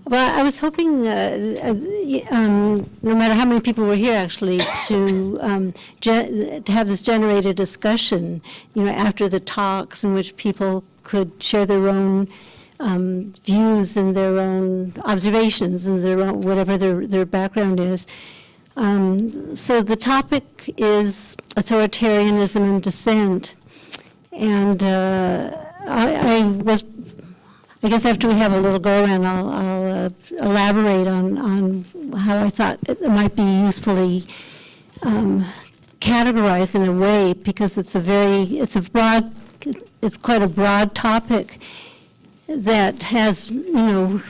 Well, I was hoping, no matter how many people were here, actually, to have this generate a discussion, after the talks, in which people could share their own views and their own observations and their own whatever their background is. So the topic is authoritarianism and dissent, and I guess after we have a little go around, I'll elaborate on how I thought it might be usefully categorized in a way, because it's quite a broad topic that has,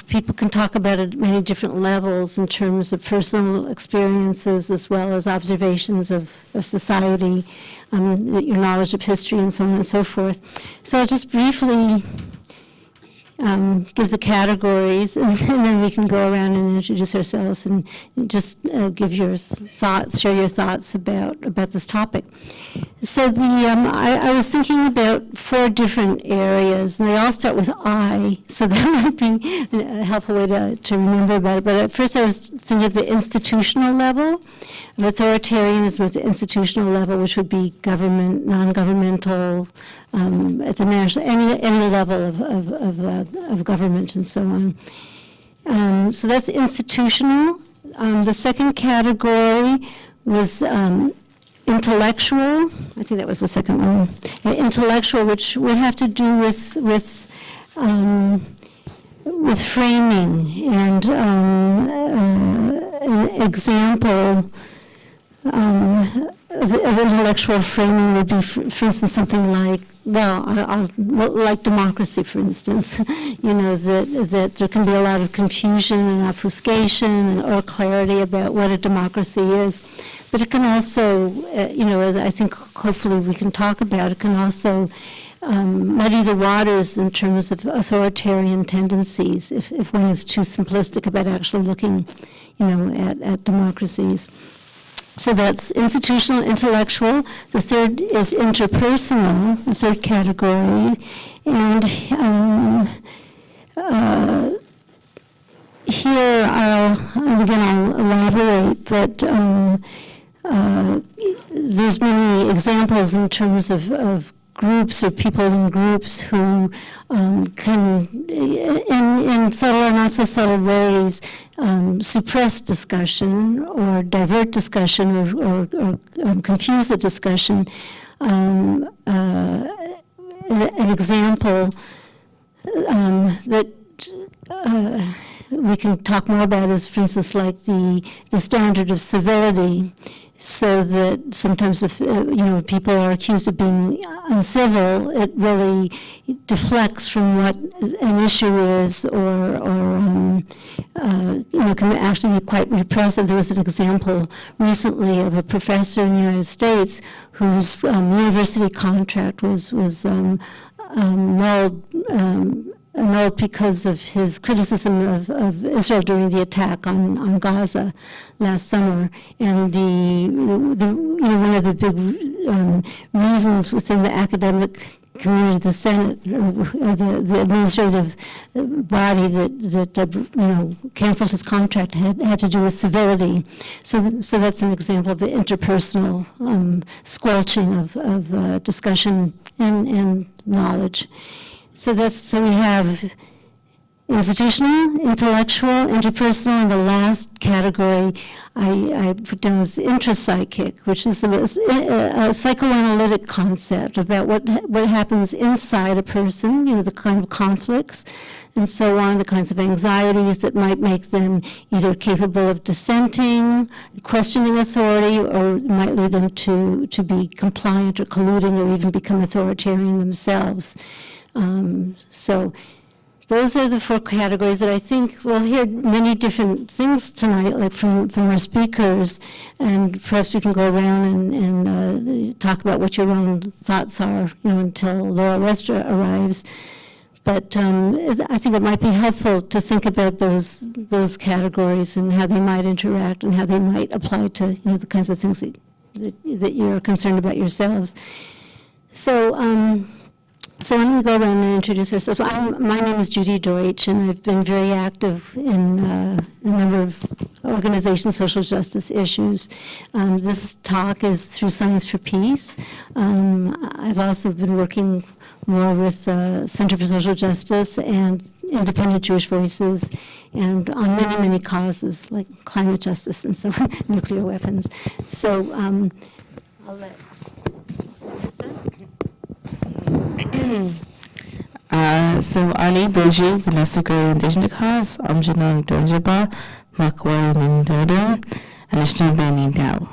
people can talk about it at many different levels in terms of personal experiences as well as observations of society, your knowledge of history and so on and so forth. So I'll just briefly give the categories, and then we can go around and introduce ourselves and just give your thoughts, share your thoughts about this topic. So I was thinking about 4 different areas, and they all start with I, so that might be a helpful way to remember about it. But at first I was thinking of the institutional level, of authoritarianism at the institutional level, which would be government, non-governmental, at the national, any level of government and so on. So that's institutional. The second category was intellectual. I think that was the second one. Intellectual, which would have to do with framing, and an example of intellectual framing would be, for instance, something like, like democracy, for instance. That there can be a lot of confusion and obfuscation or clarity about what a democracy is. But it can also, as I think hopefully we can talk about, it can also muddy the waters in terms of authoritarian tendencies if one is too simplistic about actually looking, at democracies. So that's institutional, intellectual. The third is interpersonal, the third category. And here I'll elaborate, but there's many examples in terms of groups or people in groups who can, in subtle or not so subtle ways, suppress discussion or divert discussion or confuse the discussion. An example that we can talk more about is, for instance, like the standard of civility. So that sometimes if people are accused of being uncivil, it really deflects from what an issue is, or can actually be quite repressive. There was an example recently of a professor in the United States whose university contract was annulled because of his criticism of Israel during the attack on Gaza last summer. And one of the big reasons within the academic community, the Senate, or the administrative body that canceled his contract had to do with civility. So that's an example of the interpersonal squelching of discussion and knowledge. So we have institutional, intellectual, interpersonal, and the last category I put down as intrapsychic, which is a psychoanalytic concept about what happens inside a person, the kind of conflicts and so on, the kinds of anxieties that might make them either capable of dissenting, questioning authority, or might lead them to be compliant or colluding or even become authoritarian themselves. So those are the 4 categories that I think we'll hear many different things tonight, like from our speakers, and perhaps we can go around and talk about what your own thoughts are, until Laura Westra arrives. But I think it might be helpful to think about those categories and how they might interact and how they might apply to the kinds of things that you're concerned about yourselves. So. So why don't we go around and introduce ourselves? My name is Judy Deutsch, and I've been very active in a number of organizations, social justice issues. This talk is through Science for Peace. I've also been working more with Center for Social Justice and Independent Jewish Voices, and on many, many causes like climate justice and so on, nuclear weapons. So I'll let Vanessa. So Ani Boju, Vanessa Gray, Indigenous Cause, Aamjiwnaang Makwa Nindodo, Anishinaabe Now.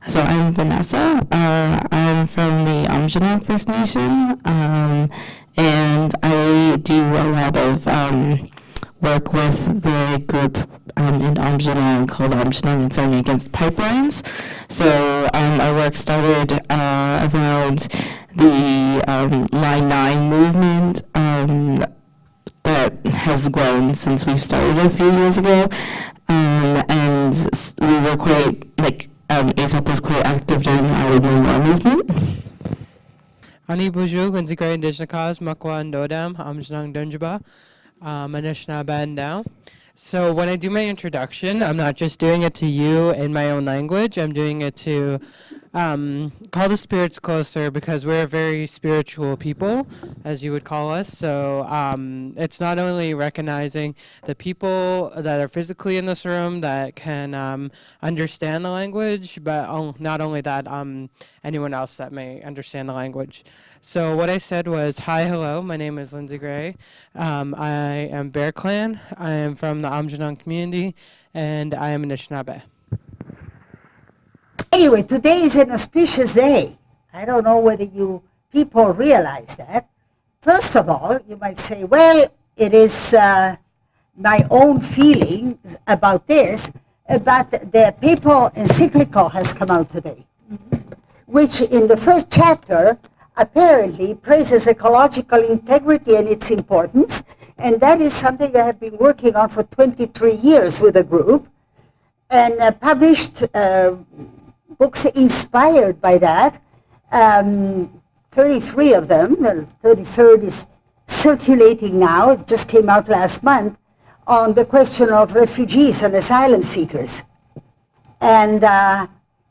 So I'm Vanessa. I'm from the Aamjiwnaang First Nation, and I do a lot of work with the group in Aamjiwnaang called Aamjiwnaang and Sarnia Against Pipelines. So our work started around the Line 9 movement that has grown since we started a few years ago, and we were quite, ASAP was quite active during the Our Memoir movement. Ani Buju, Gunzikari Indigenous Cause, Makwa and Dodam, Aamjiwnaang Dunjaba, Anishinaabe now. So when I do my introduction, I'm not just doing it to you in my own language, I'm doing it to call the spirits closer, because we're a very spiritual people, as you would call us. So it's not only recognizing the people that are physically in this room that can understand the language, but not only that, anyone else that may understand the language. So what I said was, hi, hello, my name is Lindsay Gray. I am Bear Clan. I am from the Aamjiwnaang community, and I am Anishinaabe. Anyway, today is an auspicious day. I don't know whether you people realize that. First of all, you might say, well, it is my own feelings about this, but the papal encyclical has come out today, which in the first chapter apparently praises ecological integrity and its importance, and that is something I have been working on for 23 years with a group, and published books inspired by that, 33 of them. The 33rd is circulating now. It just came out last month on the question of refugees and asylum seekers. And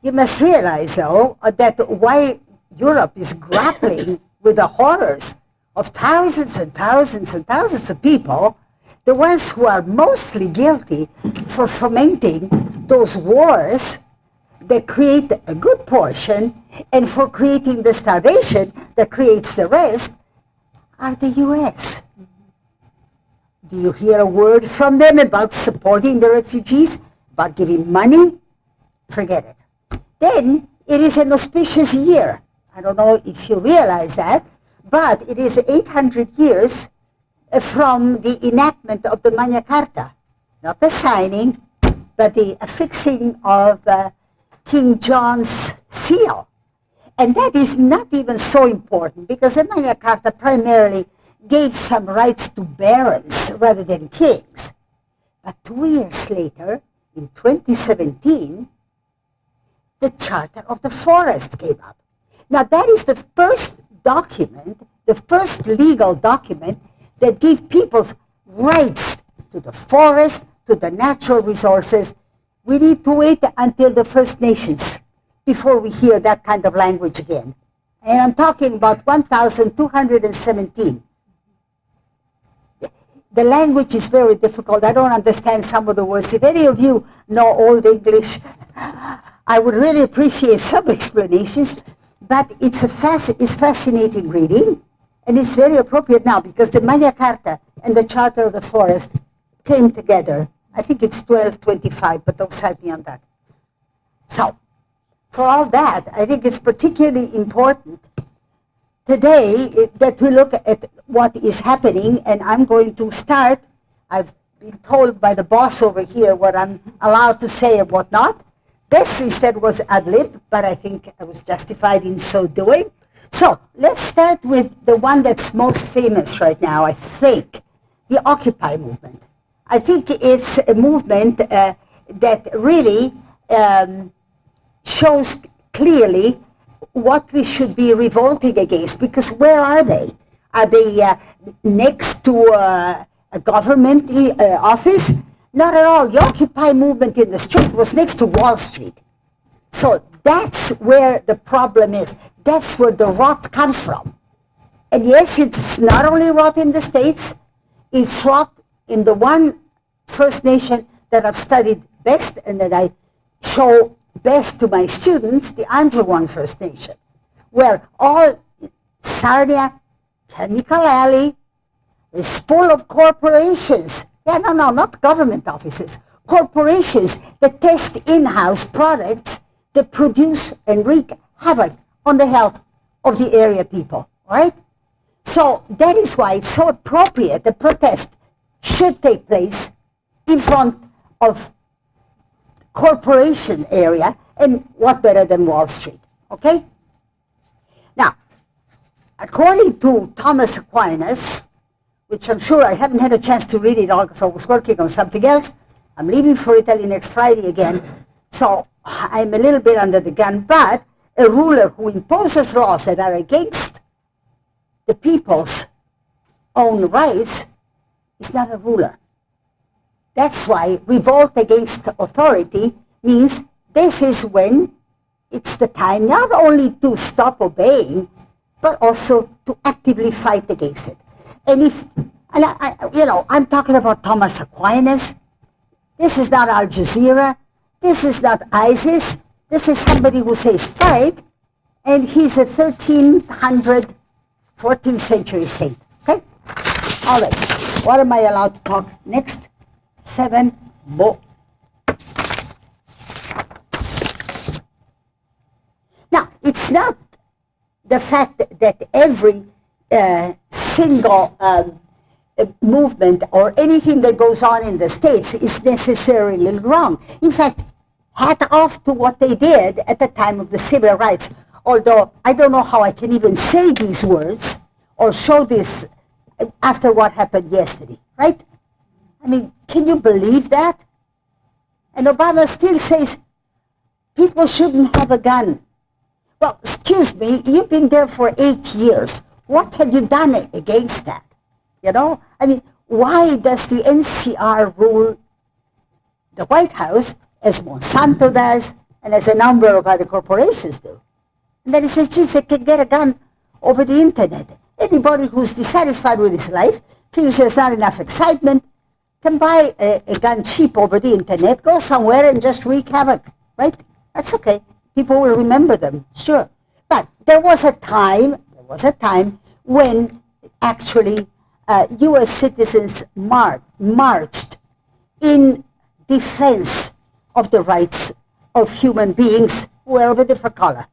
you must realize, though, that while Europe is grappling with the horrors of thousands and thousands and thousands of people, the ones who are mostly guilty for fomenting those wars that create a good portion, and for creating the starvation that creates the rest, are the U.S. Do you hear a word from them about supporting the refugees, about giving money? Forget it. Then it is an auspicious year. I don't know if you realize that, but it is 800 years from the enactment of the Magna Carta. Not the signing, but the affixing of King John's seal. And that is not even so important, because the Magna Carta primarily gave some rights to barons rather than kings. But 2 years later, in 2017, the Charter of the Forest came up. Now that is the first document, the first legal document that gave people's rights to the forest, to the natural resources. We need to wait until the First Nations before we hear that kind of language again. And I'm talking about 1217. The language is very difficult. I don't understand some of the words. If any of you know Old English, I would really appreciate some explanations. But it's fascinating reading, and it's very appropriate now, because the Magna Carta and the Charter of the Forest came together. I think it's 1225, but don't cite me on that. So, for all that, I think it's particularly important today that we look at what is happening, and I'm going to start. I've been told by the boss over here what I'm allowed to say and what not. This instead was ad lib, but I think I was justified in so doing. So, let's start with the one that's most famous right now, I think, the Occupy movement. I think it's a movement that really shows clearly what we should be revolting against, because where are they? Are they next to a government office? Not at all. The Occupy movement in the street was next to Wall Street. So that's where the problem is. That's where the rot comes from. And yes, it's not only rot in the States, it's rot in the one First Nation that I've studied best and that I show best to my students, the Aamjiwnaang First Nation, where all Sarnia, Chemical Alley is full of corporations. Yeah, no, not government offices. Corporations that test in-house products that produce and wreak havoc on the health of the area people, right? So that is why it's so appropriate the protest should take place in front of corporation area, and what better than Wall Street, okay? Now, according to Thomas Aquinas, which I'm sure I haven't had a chance to read it all because I was working on something else. I'm leaving for Italy next Friday again, so I'm a little bit under the gun, but a ruler who imposes laws that are against the people's own rights is not a ruler. That's why revolt against authority means this is when it's the time not only to stop obeying, but also to actively fight against it. And I'm talking about Thomas Aquinas. This is not Al Jazeera. This is not ISIS. This is somebody who says fight, and he's a 1300, 14th century saint. Okay? All right. What am I allowed to talk next? 7. Now, it's not the fact that every single movement or anything that goes on in the States is necessarily wrong. In fact, hat off to what they did at the time of the civil rights. Although I don't know how I can even say these words or show this after what happened yesterday, right? I mean, can you believe that? And Obama still says people shouldn't have a gun. Well, excuse me, you've been there for 8 years. What have you done against that? You know? I mean, why does the NCR rule the White House as Monsanto does and as a number of other corporations do? And then he says, geez, they can get a gun over the internet. Anybody who's dissatisfied with his life, feels there's not enough excitement, can buy a gun cheap over the internet, go somewhere and just wreak havoc, right? That's okay. People will remember them, sure. But there was a time when actually U.S. citizens marched in defense of the rights of human beings, who are of a different color.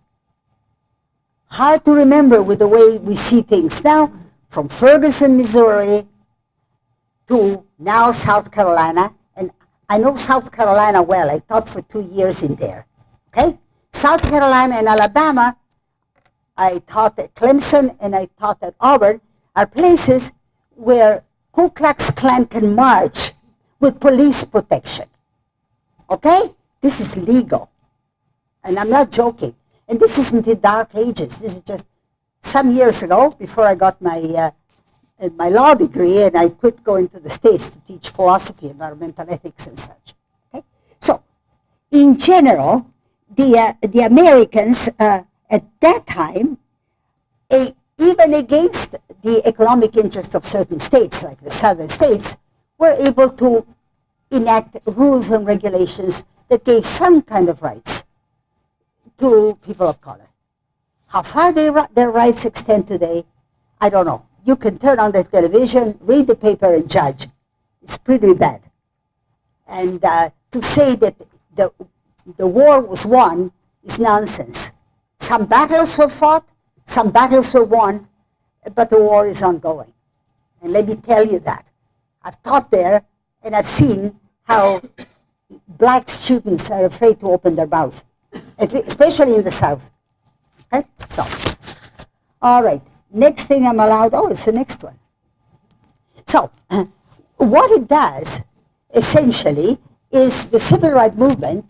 Hard to remember with the way we see things now, from Ferguson, Missouri, to now South Carolina. And I know South Carolina well. I taught for 2 years in there, okay? South Carolina and Alabama, I taught at Clemson and I taught at Auburn, are places where Ku Klux Klan can march with police protection. Okay? This is legal. And I'm not joking. And this isn't the Dark Ages. This is just some years ago, before I got my law degree, and I quit going to the States to teach philosophy, environmental ethics, and such. Okay? So, in general, the Americans at that time, even against the economic interest of certain states, like the southern states, were able to enact rules and regulations that gave some kind of rights to people of color. How far their rights extend today, I don't know. You can turn on the television, read the paper, and judge. It's pretty bad. And to say that the war was won is nonsense. Some battles were fought, some battles were won, but the war is ongoing. And let me tell you that. I've taught there, and I've seen how black students are afraid to open their mouth, especially in the South. Okay? So, all right. Next thing I'm allowed, it's the next one. So, what it does, essentially, is the civil rights movement,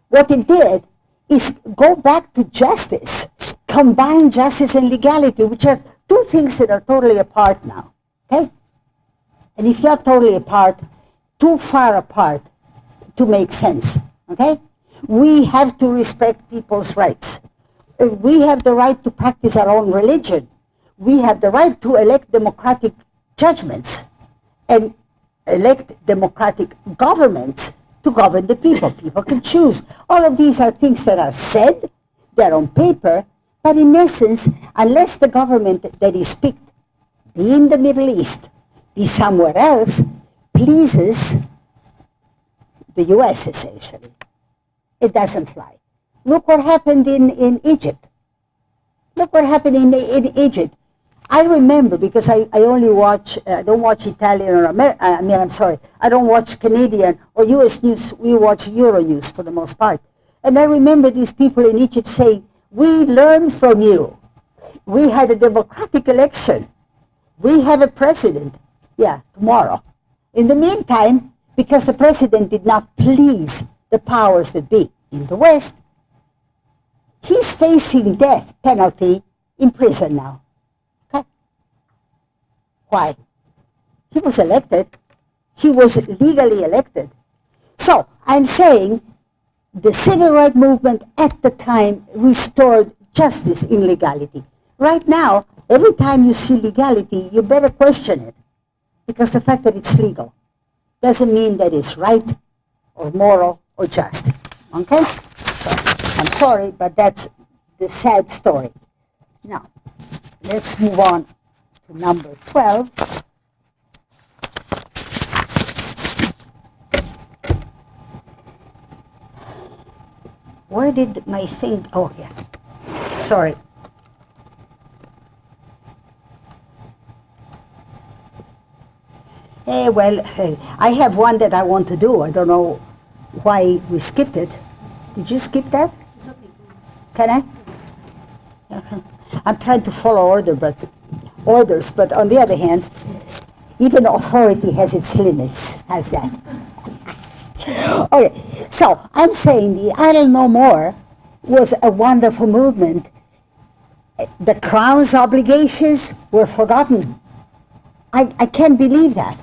what it did is go back to justice, combine justice and legality, which are two things that are totally apart now, okay? And if not totally apart, too far apart to make sense, okay? We have to respect people's rights. We have the right to practice our own religion. We have the right to elect democratic judgments and elect democratic governments to govern the people. People can choose. All of these are things that are said, they're on paper, but in essence, unless the government that is picked, be in the Middle East, be somewhere else, pleases the US essentially, it doesn't fly. Look what happened in Egypt. Look what happened in Egypt. I remember, because I only watch, I don't watch Italian or I don't watch Canadian or US news, we watch Euro news for the most part. And I remember these people in Egypt saying, we learn from you. We had a democratic election. We have a president. Yeah, tomorrow. In the meantime, because the president did not please the powers that be in the West, he's facing death penalty in prison now. Okay? Why? He was elected. He was legally elected. So, I'm saying the civil rights movement at the time restored justice in legality. Right now, every time you see legality, you better question it, because the fact that it's legal doesn't mean that it's right or moral or just. Okay? So, I'm sorry, but that's the sad story. Now, let's move on to number 12. Where did my thing, oh yeah, sorry. Well, I have one that I want to do. I don't know why we skipped it. Did you skip that? It's okay. Can I? Okay. I'm trying to follow orders, but on the other hand, even authority has its limits, has that. Okay, so I'm saying the Idle No More was a wonderful movement. The Crown's obligations were forgotten. I can't believe that.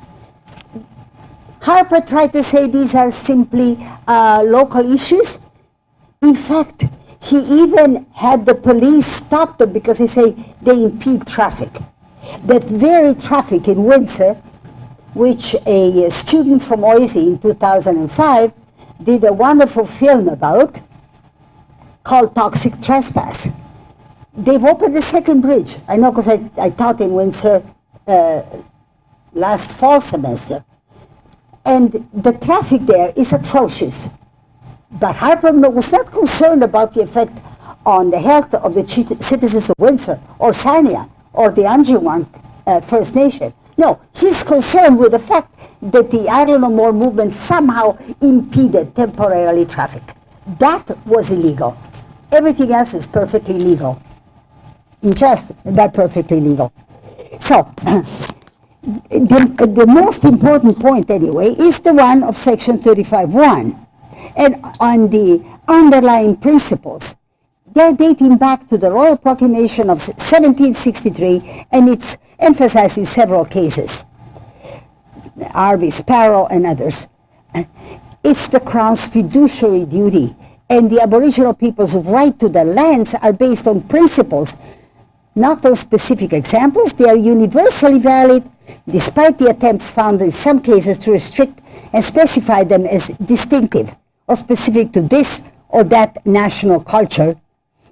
Harper tried to say these are simply local issues. In fact, he even had the police stop them because he said they impede traffic. That very traffic in Windsor, which a student from OISE in 2005 did a wonderful film about, called Toxic Trespass. They've opened the second bridge. I know because I taught in Windsor last fall semester. And the traffic there is atrocious. But Harper was not concerned about the effect on the health of the citizens of Windsor or Sarnia or the Aamjiwnaang First Nation. No, he's concerned with the fact that the Idle No More movement somehow impeded temporarily traffic. That was illegal. Everything else is perfectly legal. Just but perfectly legal. So, the most important point anyway is the one of section 35.1. And on the underlying principles, they're dating back to the Royal Proclamation of 1763, and it's emphasized in several cases. R.V. Sparrow and others. It's the Crown's fiduciary duty, and the Aboriginal people's right to their lands are based on principles, not on specific examples. They are universally valid, despite the attempts found in some cases to restrict and specify them as distinctive or specific to this or that national culture,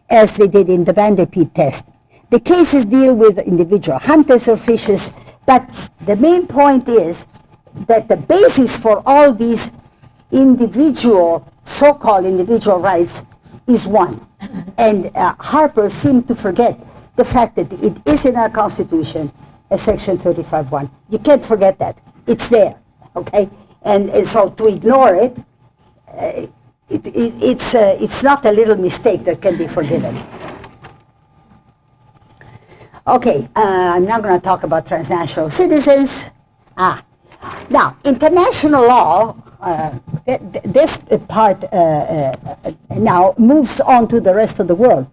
as they did in the Vanderpeet test. The cases deal with individual hunters or fishers, but the main point is that the basis for all these individual, so-called individual rights is one. And Harper seemed to forget the fact that it is in our Constitution as Section 35.1. You can't forget that. It's there, okay? And so to ignore it, it's not a little mistake that can be forgiven. Okay, I'm now going to talk about transnational citizens. Now, international law this part now moves on to the rest of the world,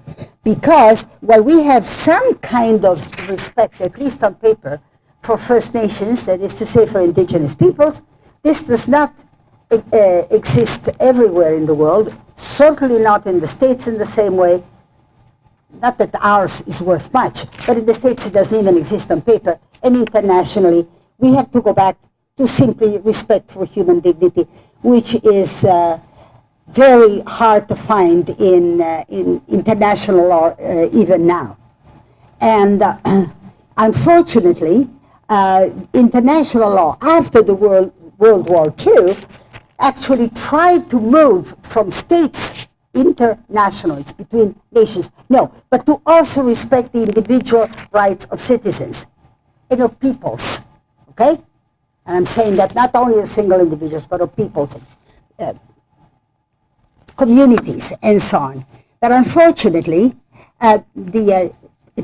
because while we have some kind of respect, at least on paper, for First Nations, that is to say for indigenous peoples, this does not exist everywhere in the world, certainly not in the States in the same way. Not that ours is worth much, but in the States it doesn't even exist on paper, and internationally we have to go back to simply respect for human dignity, which is very hard to find in international law even now. And unfortunately, international law after the World War II actually tried to move from states international, it's between nations, no, but to also respect the individual rights of citizens and of peoples, okay? And I'm saying that not only of single individuals, but of peoples, communities, and so on. But unfortunately, the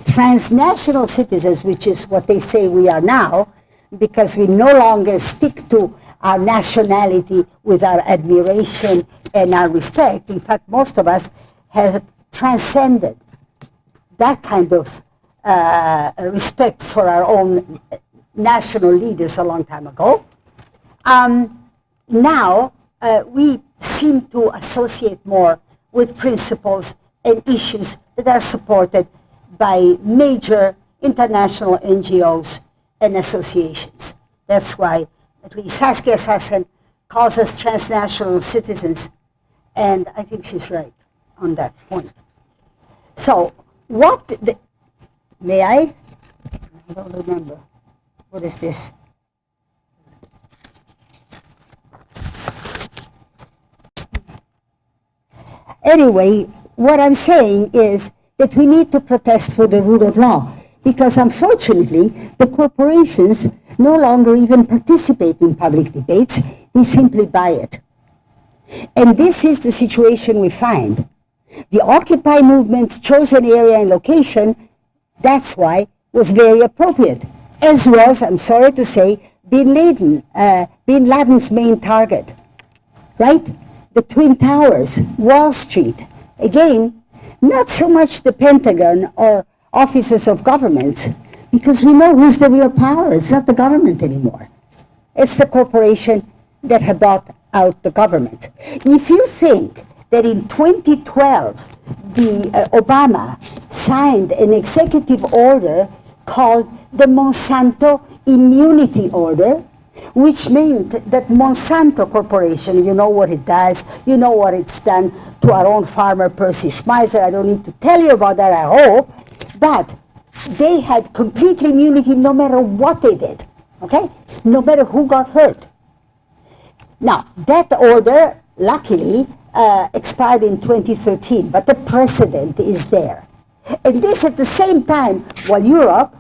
transnational citizens, which is what they say we are now, because we no longer stick to our nationality with our admiration and our respect. In fact, most of us have transcended that kind of respect for our own national leaders a long time ago. Now, we seem to associate more with principles and issues that are supported by major international NGOs and associations. That's why at least Saskia Sassen calls us transnational citizens, and I think she's right on that point. So, may I? I don't remember. What is this? Anyway, what I'm saying is that we need to protest for the rule of law, because unfortunately, the corporations no longer even participate in public debates, they simply buy it. And this is the situation we find. The Occupy movement's chosen area and location, that's why, was very appropriate, as was, I'm sorry to say, Bin Laden's main target, right? The Twin Towers, Wall Street. Again, not so much the Pentagon or offices of governments, because we know who's the real power. It's not the government anymore. It's the corporation that had bought out the government. If you think that in 2012, Obama signed an executive order called the Monsanto Immunity Order, which meant that Monsanto Corporation, you know what it does, you know what it's done to our own farmer Percy Schmeiser, I don't need to tell you about that, I hope, but they had complete immunity no matter what they did, okay? No matter who got hurt. Now, that order, luckily, expired in 2013, but the precedent is there. And this at the same time, while Europe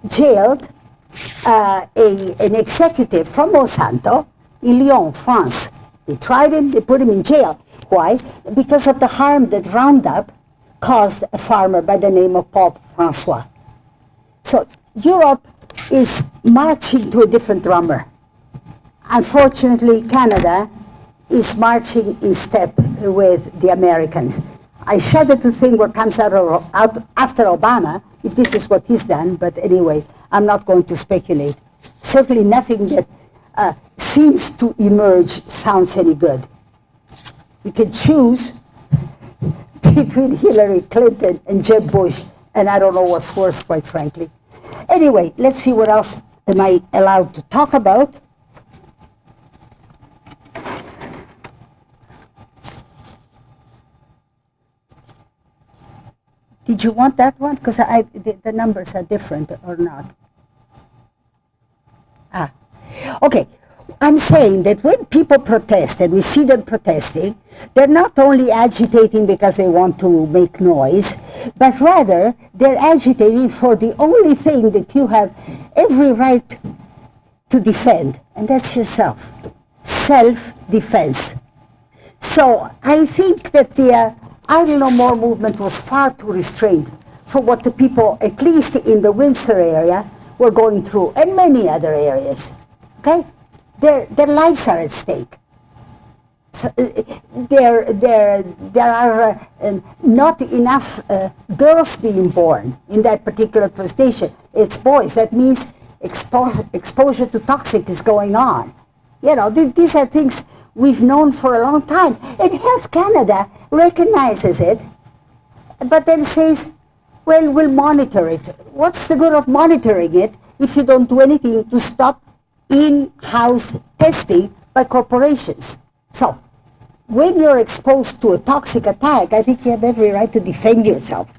jailed an executive from Monsanto in Lyon, France. They tried him, they put him in jail. Why? Because of the harm that Roundup caused a farmer by the name of Paul Francois. So Europe is marching to a different drummer. Unfortunately, Canada is marching in step with the Americans. I shudder to think what comes out after Obama, if this is what he's done, but anyway, I'm not going to speculate. Certainly nothing that seems to emerge sounds any good. We can choose between Hillary Clinton and Jeb Bush, and I don't know what's worse, quite frankly. Anyway, let's see what else am I allowed to talk about. Did you want that one? Because the numbers are different or not. Okay. I'm saying that when people protest, and we see them protesting, they're not only agitating because they want to make noise, but rather they're agitating for the only thing that you have every right to defend, and that's yourself. Self-defense. So I think that the Idle No More movement was far too restrained for what the people, at least in the Windsor area, were going through, and many other areas. Okay? Their lives are at stake. there are not enough girls being born in that particular First Nation. It's boys. That means exposure to toxic is going on. You know, these are things we've known for a long time. And Health Canada recognizes it, but then says, well, we'll monitor it. What's the good of monitoring it if you don't do anything to stop in-house testing by corporations? So, when you're exposed to a toxic attack, I think you have every right to defend yourself.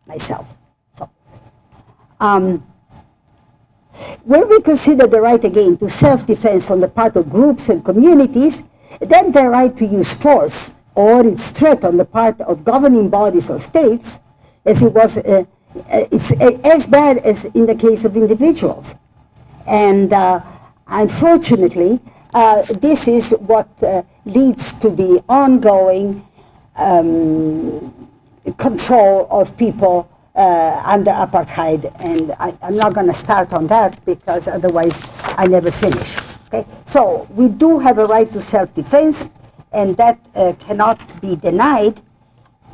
Myself. So, when we consider the right again to self-defense on the part of groups and communities, then the right to use force or its threat on the part of governing bodies or states, as it was, it's as bad as in the case of individuals. And unfortunately, this is what leads to the ongoing control of people under apartheid, and I'm not going to start on that because otherwise I never finish. Okay, so we do have a right to self-defense, and that cannot be denied.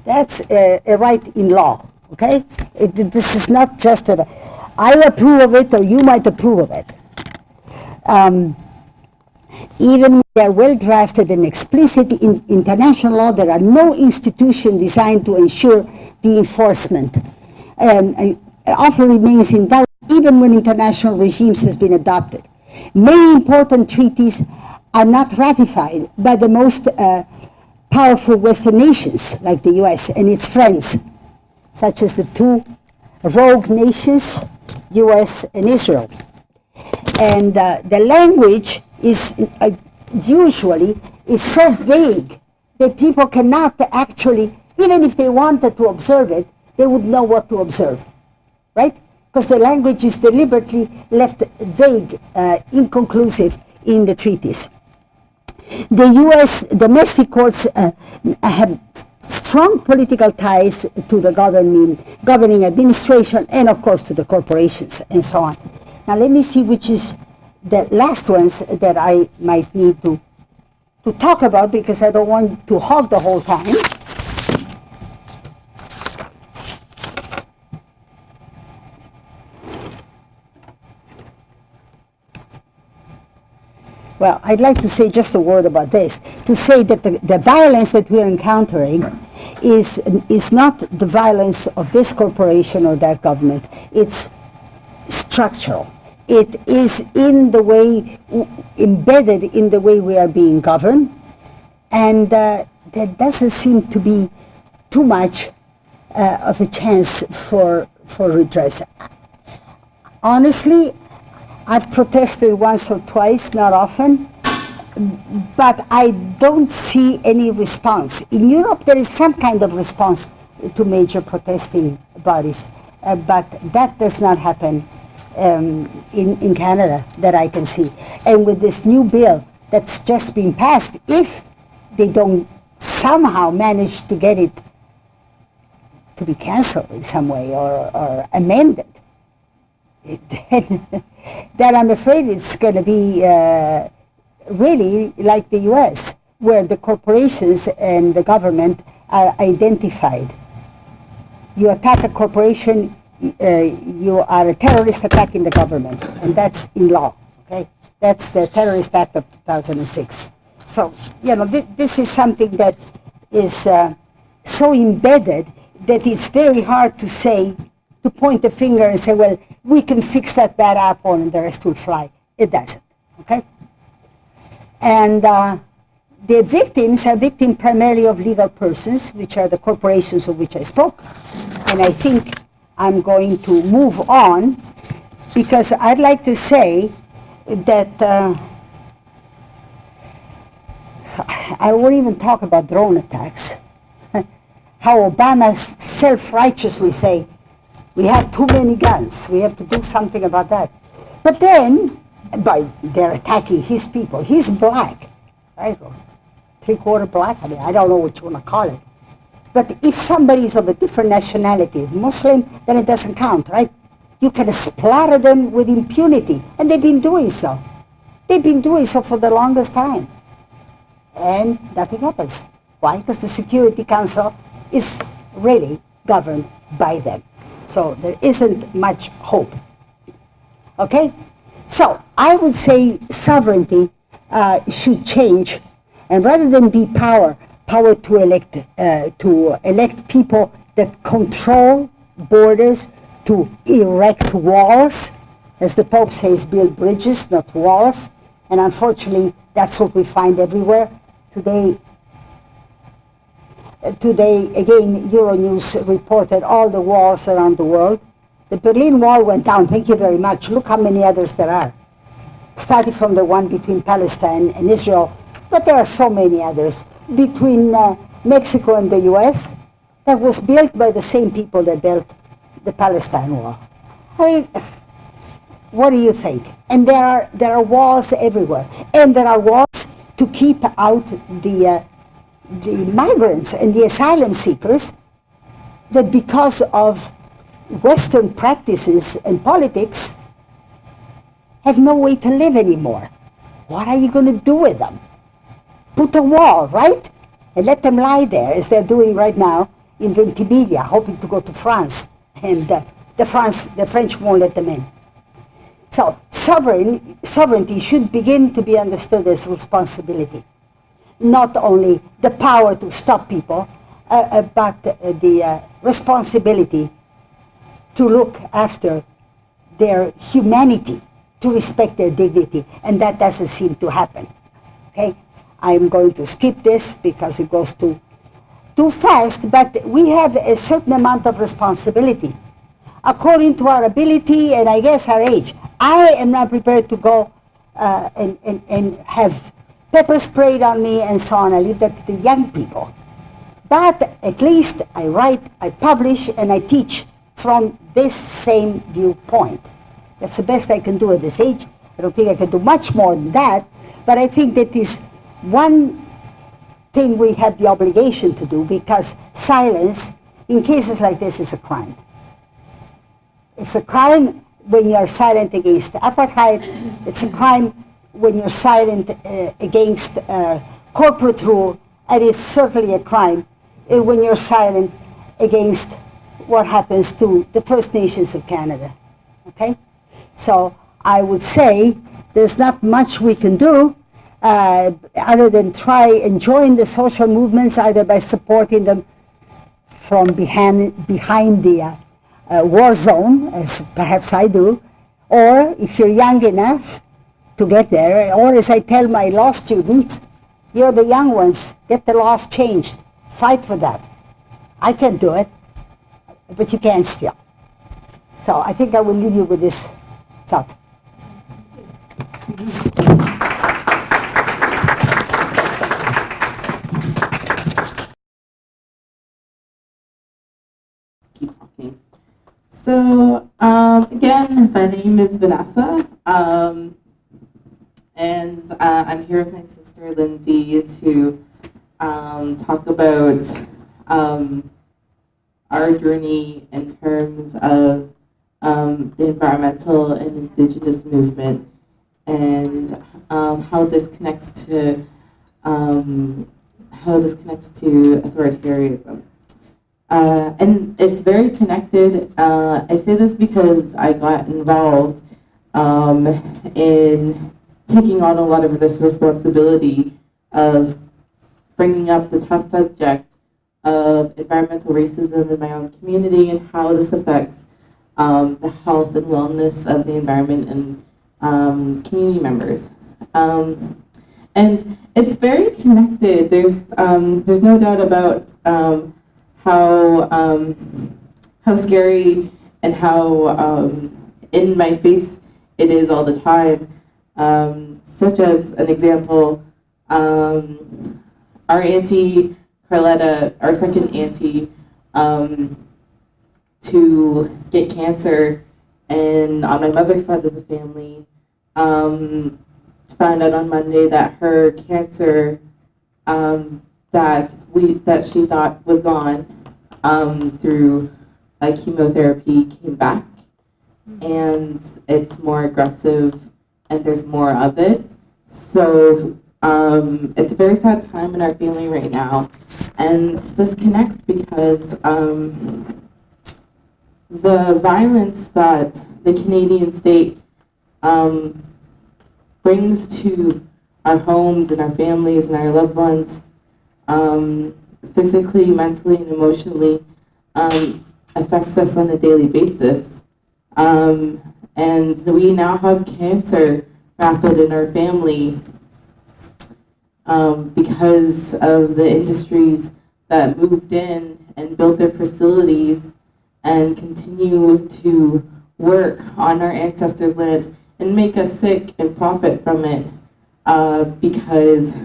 That's a right in law. Okay, this is not just that I approve of it or you might approve of it. Even when they are well drafted and explicit in international law, there are no institutions designed to ensure the enforcement. Often remains in doubt even when international regimes has been adopted. Many important treaties are not ratified by the most powerful Western nations like the US and its friends, such as the two rogue nations, US and Israel. And the language is usually so vague that people cannot actually, even if they wanted to observe it, they would know what to observe, right? Because the language is deliberately left vague, inconclusive in the treaties. The U.S. domestic courts have strong political ties to the governing administration and, of course, to the corporations and so on. Now, let me see which is the last ones that I might need to talk about because I don't want to hog the whole time. Well, I'd like to say just a word about this, to say that the violence that we're encountering is not the violence of this corporation or that government. It's structural. It is in the way, embedded in the way we are being governed, and there doesn't seem to be too much of a chance for redress. Honestly, I've protested once or twice, not often, but I don't see any response. In Europe, there is some kind of response to major protesting bodies, but that does not happen in Canada that I can see. And with this new bill that's just been passed, if they don't somehow manage to get it to be cancelled in some way or amended, then I'm afraid it's going to be really like the US, where the corporations and the government are identified. You attack a corporation, you are a terrorist attacking the government, and that's in law. Okay, that's the Terrorist Act of 2006. So, you know, this is something that is so embedded that it's very hard to say, to point the finger and say, well, we can fix that bad apple and the rest will fly. It doesn't, okay? And the victims are victims primarily of legal persons, which are the corporations of which I spoke. And I think I'm going to move on because I'd like to say that I won't even talk about drone attacks. How Obama self-righteously say, we have too many guns, we have to do something about that. But then, they're attacking his people. He's black, right? Three-quarter black, I mean, I don't know what you want to call it. But if somebody is of a different nationality, Muslim, then it doesn't count, right? You can splatter them with impunity, and they've been doing so. They've been doing so for the longest time. and nothing happens. Why? Because the Security Council is really governed by them. So there isn't much hope. Okay? So I would say sovereignty should change, and rather than be power to elect people that control borders, to erect walls, as the Pope says, build bridges, not walls. And unfortunately, that's what we find everywhere. Today, again, Euronews reported all the walls around the world. The Berlin Wall went down, thank you very much. Look how many others there are. Starting from the one between Palestine and Israel, but there are so many others. Between Mexico and the US, that was built by the same people that built the Palestine Wall. I mean, what do you think? And there are walls everywhere. And there are walls to keep out the migrants and the asylum seekers that because of Western practices and politics have no way to live anymore. What are you going to do with them? Put a wall, right? And let them lie there, as they're doing right now in Ventimiglia, hoping to go to France. And the French won't let them in. So sovereignty should begin to be understood as responsibility. Not only the power to stop people, but the responsibility to look after their humanity, to respect their dignity, and that doesn't seem to happen. Okay, I'm going to skip this because it goes too fast, but we have a certain amount of responsibility according to our ability and I guess our age. I am not prepared to go and have pepper sprayed on me and so on. I leave that to the young people. But at least I write, I publish, and I teach from this same viewpoint. That's the best I can do at this age. I don't think I can do much more than that, but I think that is one thing we have the obligation to do, because silence in cases like this is a crime. It's a crime when you're silent against apartheid. It's a crime when you're silent against corporate rule, and it's certainly a crime when you're silent against what happens to the First Nations of Canada. Okay? So I would say there's not much we can do other than try and join the social movements, either by supporting them from behind the war zone, as perhaps I do, or if you're young enough to get there, or as I tell my law students, you're the young ones, get the laws changed, fight for that. I can't do it, but you can still. So I think I will leave you with this thought. Keep talking. So again, my name is Vanessa, and I'm here with my sister Lindsay to talk about our journey in terms of the environmental and indigenous movement, and how this connects to authoritarianism. And it's very connected. I say this because I got involved in taking on a lot of this responsibility of bringing up the tough subject of environmental racism in my own community and how this affects the health and wellness of the environment and community members. And it's very connected. There's no doubt about how scary and how in my face it is all the time. Such as an example, our auntie Carletta, our second auntie, to get cancer, and on my mother's side of the family, found out on Monday that her cancer that she thought was gone through chemotherapy came back, and it's more aggressive and there's more of it. So It's a very sad time in our family right now, and this connects because the violence that the Canadian state brings to our homes and our families and our loved ones, physically, mentally, and emotionally, affects us on a daily basis. And we now have cancer rampant in our family because of the industries that moved in and built their facilities and continue to work on our ancestors' land and make us sick and profit from it, because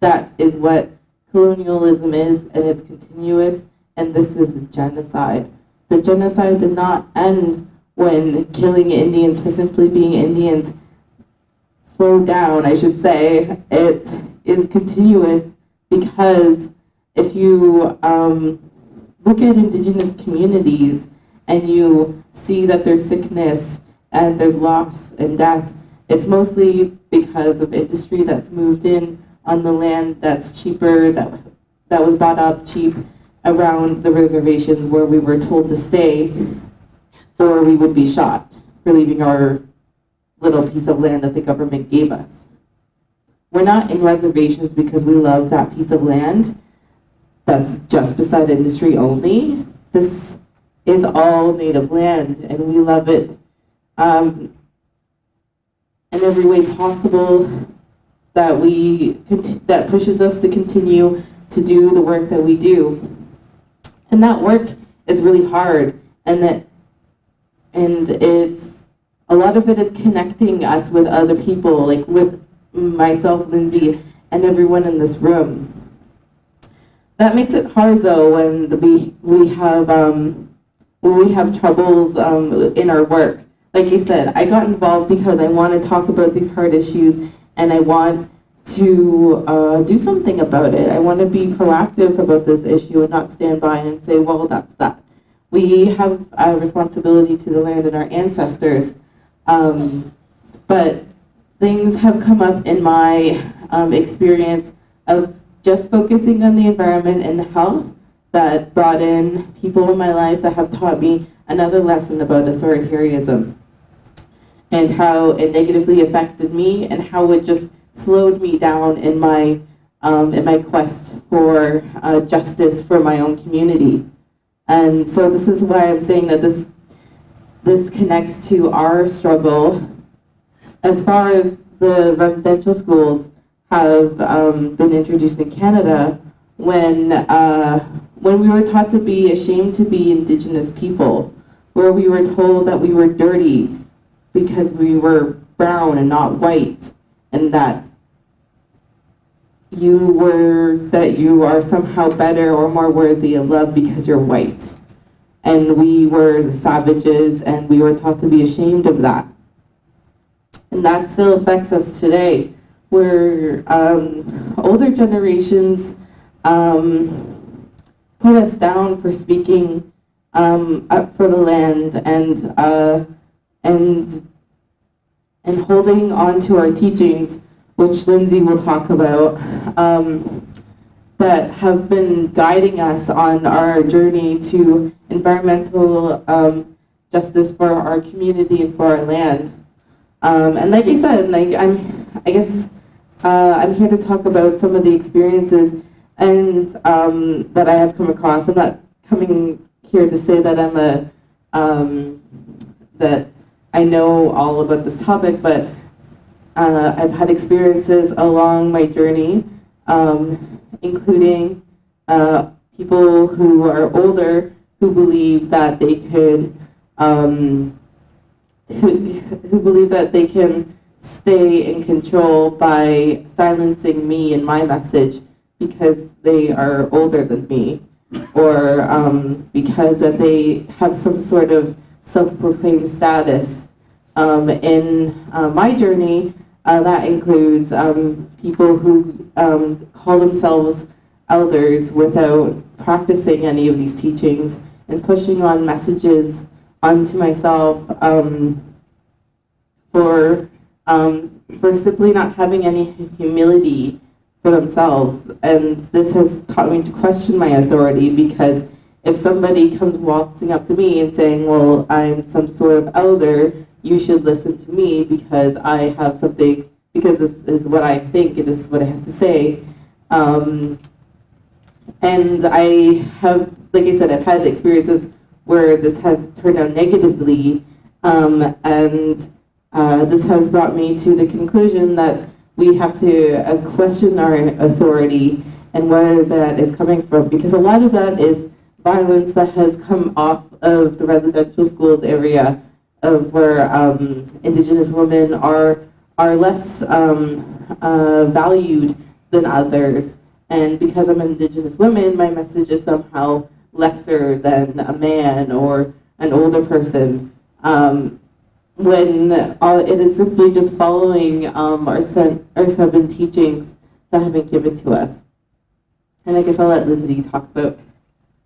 that is what colonialism is, and it's continuous, and this is a genocide. The genocide did not end when killing Indians for simply being Indians slowed down, I should say. It is continuous because if you look at Indigenous communities and you see that there's sickness and there's loss and death, it's mostly because of industry that's moved in on the land that's cheaper, that was bought up cheap around the reservations where we were told to stay, or we would be shot for leaving our little piece of land that the government gave us. We're not in reservations because we love that piece of land that's just beside industry only. This is all native land, and we love it in every way possible that pushes us to continue to do the work that we do. And that work is really hard, and it's a lot of it is connecting us with other people, like with myself, Lindsay, and everyone in this room. That makes it hard though when we have troubles in our work. Like I said, I got involved because I want to talk about these hard issues, and I want to do something about it. I want to be proactive about this issue and not stand by and say, well, that's that. We have a responsibility to the land and our ancestors, but things have come up in my experience of just focusing on the environment and the health that brought in people in my life that have taught me another lesson about authoritarianism and how it negatively affected me and how it just slowed me down in my quest for justice for my own community. And so this is why I'm saying that this connects to our struggle as far as the residential schools have been introduced in Canada. When we were taught to be ashamed to be Indigenous people, where we were told that we were dirty because we were brown and not white, and that you are somehow better or more worthy of love because you're white. And we were the savages, and we were taught to be ashamed of that. And that still affects us today, where older generations put us down for speaking up for the land and holding on to our teachings, which Lindsay will talk about, that have been guiding us on our journey to environmental justice for our community and for our land. And like I said, I'm here to talk about some of the experiences and that I have come across. I'm not coming here to say that that I know all about this topic, but I've had experiences along my journey, including people who are older who believe that they could, who believe that they can stay in control by silencing me and my message because they are older than me, or because that they have some sort of self-proclaimed status. In my journey, that includes people who call themselves elders without practicing any of these teachings and pushing on messages onto myself for for simply not having any humility for themselves. And this has taught me to question my authority, because if somebody comes waltzing up to me and saying, well, I'm some sort of elder, you should listen to me because I have something, because this is what I think and this is what I have to say. And I have, like I said, I've had experiences where this has turned out negatively, and this has brought me to the conclusion that we have to question our authority and where that is coming from, because a lot of that is violence that has come off of the residential schools area of where Indigenous women are less valued than others. And because I'm an Indigenous woman, my message is somehow lesser than a man or an older person, when it is simply just following our 7 teachings that have been given to us. And I guess I'll let Lindsay talk about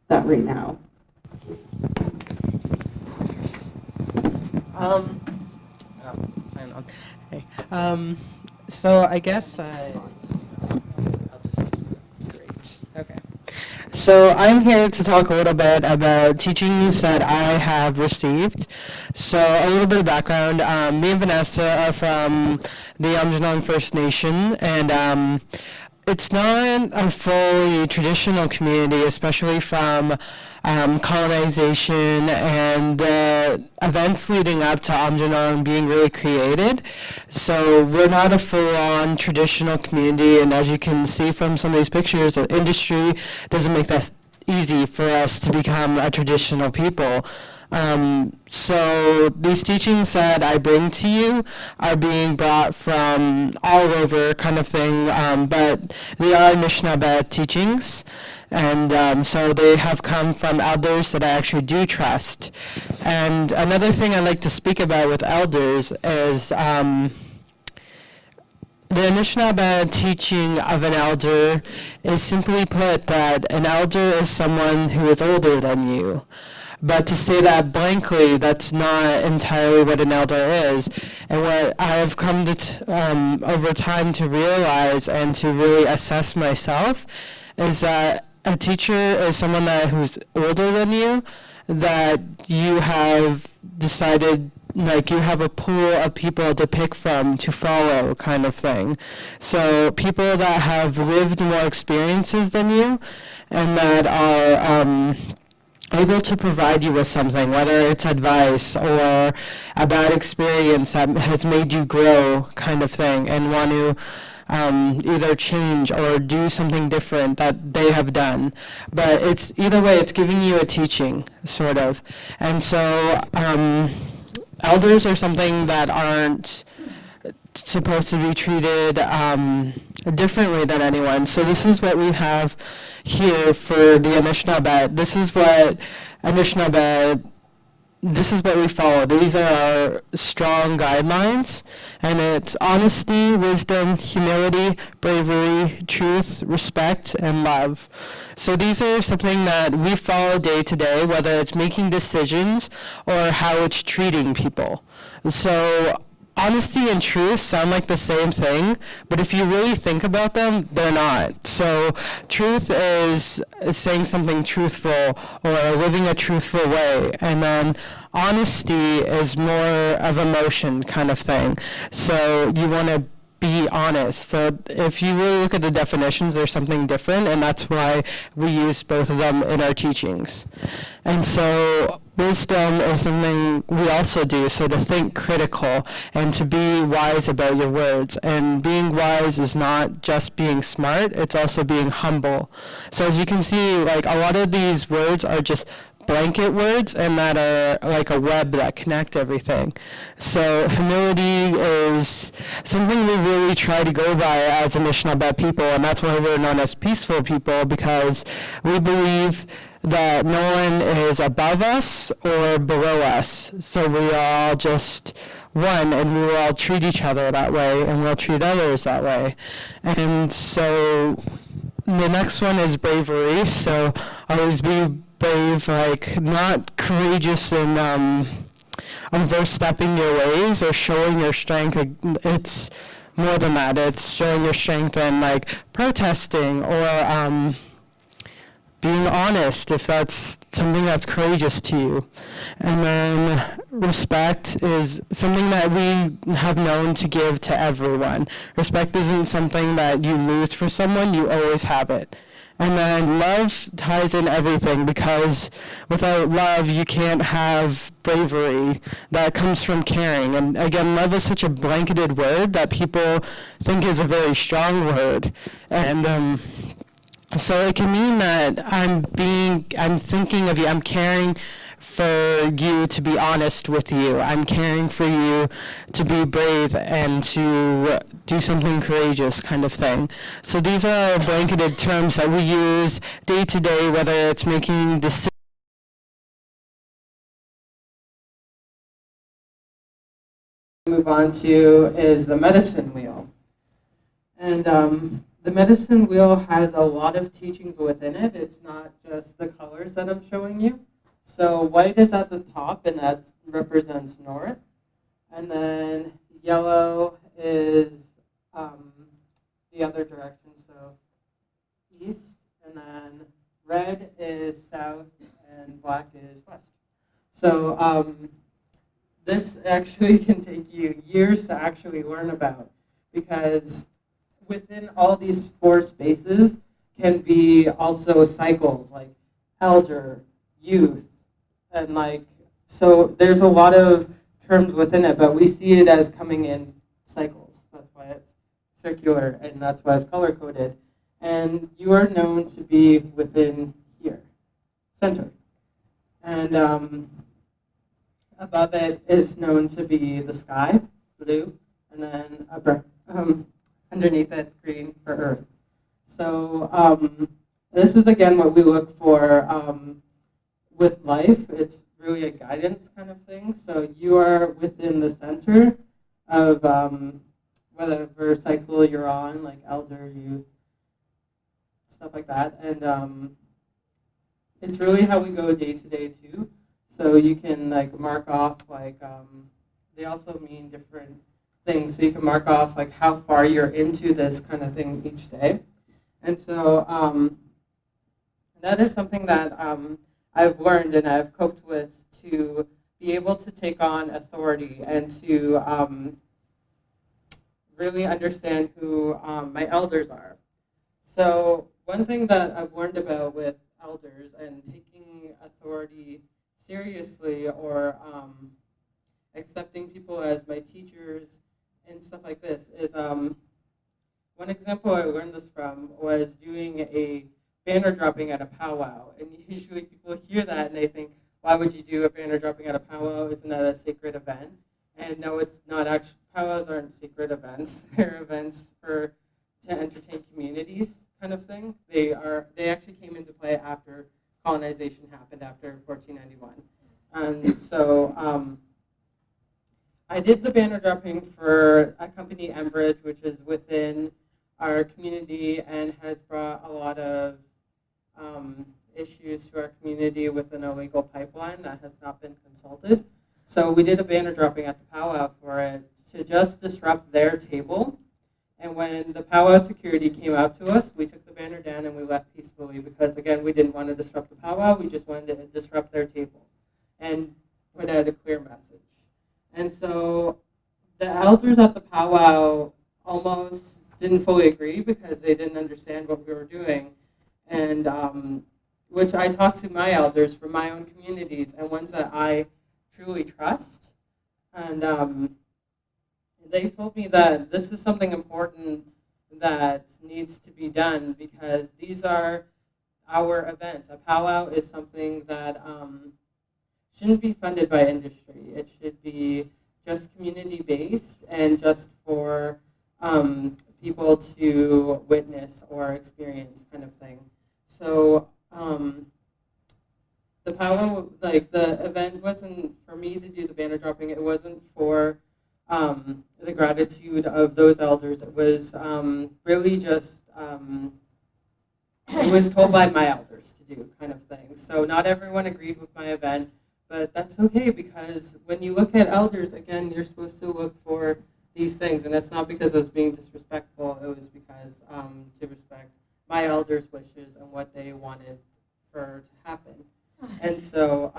that right now. Hang on. Hey. So I guess great. Okay. So I'm here to talk a little bit about teachings that I have received. So a little bit of background. Me and Vanessa are from the Aamjiwnaang First Nation, and it's not a fully traditional community, especially from colonization and events leading up to Aamjiwnaang being really created. So we're not a full-on traditional community, and as you can see from some of these pictures, the industry doesn't make that easy for us to become a traditional people. So these teachings that I bring to you are being brought from all over kind of thing, but they are Anishinaabe teachings. And so they have come from elders that I actually do trust. And another thing I like to speak about with elders is the Anishinaabe teaching of an elder is simply put that an elder is someone who is older than you. But to say that blankly, that's not entirely what an elder is. And what I've come to over time to realize and to really assess myself is that a teacher is someone who's older than you, that you have decided, like you have a pool of people to pick from, to follow, kind of thing. So people that have lived more experiences than you and that are able to provide you with something, whether it's advice or a bad experience that has made you grow, kind of thing, and want to either change or do something different that they have done. But it's either way, it's giving you a teaching, sort of. And so elders are something that aren't supposed to be treated differently than anyone. So this is what we have here for the Anishinaabe. This is what we follow. These are our strong guidelines, and it's honesty, wisdom, humility, bravery, truth, respect, and love. So these are something that we follow day to day, whether it's making decisions or how it's treating people. So honesty and truth sound like the same thing, but if you really think about them, they're not. So truth is saying something truthful or living a truthful way, and then honesty is more of emotion kind of thing. So you want to be honest. So if you really look at the definitions, there's something different, and that's why we use both of them in our teachings. And so wisdom is something we also do, so to think critical and to be wise about your words. And being wise is not just being smart, it's also being humble. So as you can see, like a lot of these words are just blanket words and that are like a web that connect everything. So humility is something we really try to go by as Anishinaabe people, and that's why we're known as peaceful people, because we believe that no one is above us or below us. So we are all just one, and we will all treat each other that way, and we'll treat others that way. And so the next one is bravery. So always be brave, like not courageous in overstepping your ways or showing your strength. It's more than that. It's showing your strength in like protesting or being honest if that's something that's courageous to you. And then respect is something that we have known to give to everyone. Respect isn't something that you lose for someone, you always have it. And then love ties in everything, because without love you can't have bravery that comes from caring. And again, love is such a blanketed word that people think is a very strong word. And so it can mean that I'm thinking of you, I'm caring for you to be honest with you. I'm caring for you to be brave and to do something courageous, kind of thing. So these are blanketed terms that we use day to day, whether it's making decisions. Move on to is the medicine wheel. And the medicine wheel has a lot of teachings within it. It's not just the colors that I'm showing you. So white is at the top, and that represents north. And then yellow is the other direction, so east. And then red is south, and black is west. So this actually can take you years to actually learn about, because within all these four spaces can be also cycles like elder, youth, and like, so there's a lot of terms within it, but we see it as coming in cycles. That's why it's circular, and that's why it's color coded. And you are known to be within here, center. And above it is known to be the sky, blue, and then underneath it, green for earth. So this is again what we look for with life. It's really a guidance kind of thing. So you are within the center of whatever cycle you're on, like elder, youth, stuff like that. And it's really how we go day to day too. So you can like mark off like, they also mean different things. So you can mark off like how far you're into this kind of thing each day. And so that is something that I've learned and I've coped with to be able to take on authority and to really understand who my elders are. So one thing that I've learned about with elders and taking authority seriously, or accepting people as my teachers and stuff like this, is one example I learned this from was doing a banner dropping at a powwow. And usually people hear that and they think, why would you do a banner dropping at a powwow? Isn't that a sacred event? And no, it's not actually. Powwows aren't sacred events. They're events to entertain communities, kind of thing. They actually came into play after colonization happened, after 1491. And so I did the banner dropping for a company, Enbridge, which is within our community and has brought a lot of issues to our community with an illegal pipeline that has not been consulted. So we did a banner dropping at the powwow for it to just disrupt their table. And when the powwow security came out to us, we took the banner down and we left peacefully, because again, we didn't want to disrupt the powwow, we just wanted to disrupt their table and put out a clear message. And so the elders at the powwow almost didn't fully agree because they didn't understand what we were doing. And which I talked to my elders from my own communities and ones that I truly trust. And they told me that this is something important that needs to be done, because these are our events. A powwow is something that shouldn't be funded by industry. It should be just community-based and just for people to witness or experience, kind of thing. So the powwow, like the event wasn't for me to do the banner dropping. It wasn't for the gratitude of those elders. It was really just, it was told by my elders to do, kind of thing. So not everyone agreed with my event, But that's okay, because when you look at elders, again, you're supposed to look for these things. And it's not because I was being disrespectful. It was because to respect my elders' wishes and what they wanted for to happen. And so,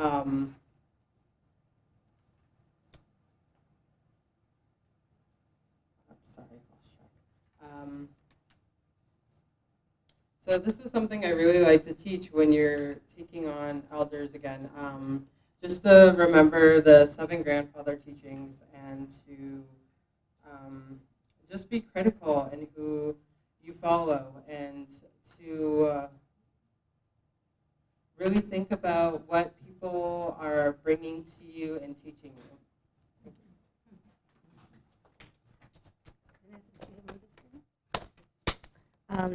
so this is something I really like to teach when you're taking on elders again. Just to remember the 7 grandfather teachings and to just be critical in who you follow, and to really think about what people are bringing to you and teaching you. No,